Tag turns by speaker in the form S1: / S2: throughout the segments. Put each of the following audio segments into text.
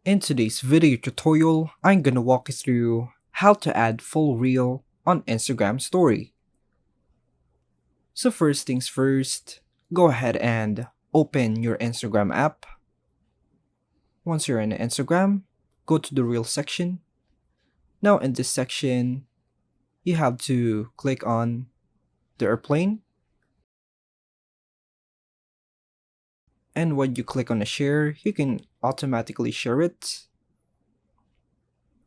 S1: In today's video tutorial, I'm gonna walk you through how to add full reel on Instagram story. So first things first, go ahead and open your Instagram app. Once you're in Instagram, go to the reel section. Now in this section, you have to click on the airplane. And when you click on a share, you can automatically share it.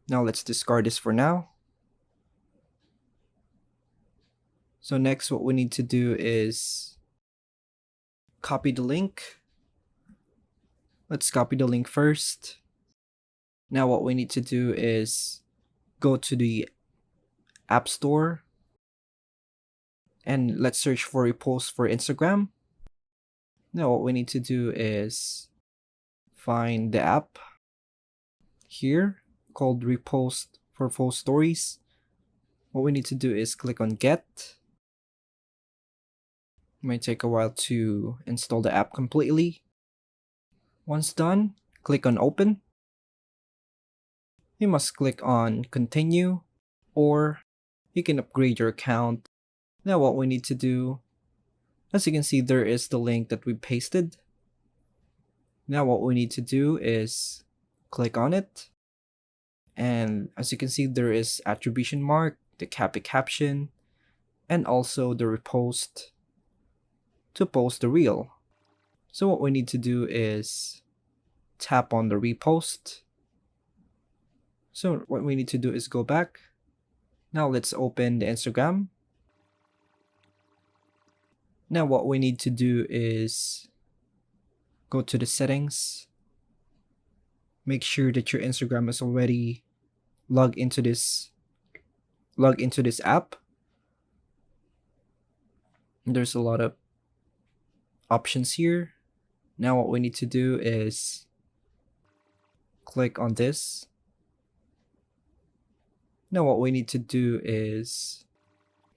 S1: Now let's discard this for now. So next what we need to do is copy the link. Let's copy the link first. Now what we need to do is go to the App Store and let's search for a post for Instagram. Now what we need to do is find the app here called Repost for Full Stories. What we need to do is click on Get. It might take a while to install the app completely. Once done, click on Open. You must click on Continue, or you can upgrade your account. Now what we need to do, as you can see, there is the link that we pasted. Now what we need to do is click on it. And as you can see, there is attribution mark, the copy caption, and also the repost to post the reel. So what we need to do is tap on the repost. So what we need to do is go back. Now let's open the Instagram. Now what we need to do is go to the settings. Make sure that your Instagram is already logged into this app. There's a lot of options here. Now what we need to do is click on this. Now what we need to do is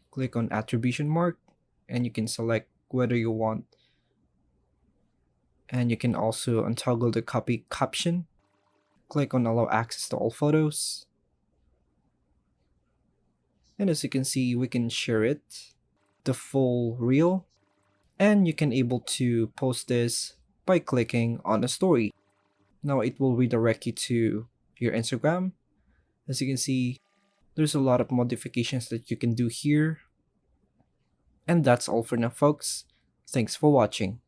S1: click on attribution mark, and you can select whether you want, and you can also untoggle the copy caption. Click on allow access to all photos, and as you can see, we can share it, the full reel, and you can able to post this by clicking on a story. Now it will redirect you to your Instagram. As you can see, there's a lot of modifications that you can do here. And that's all for now, folks. Thanks for watching.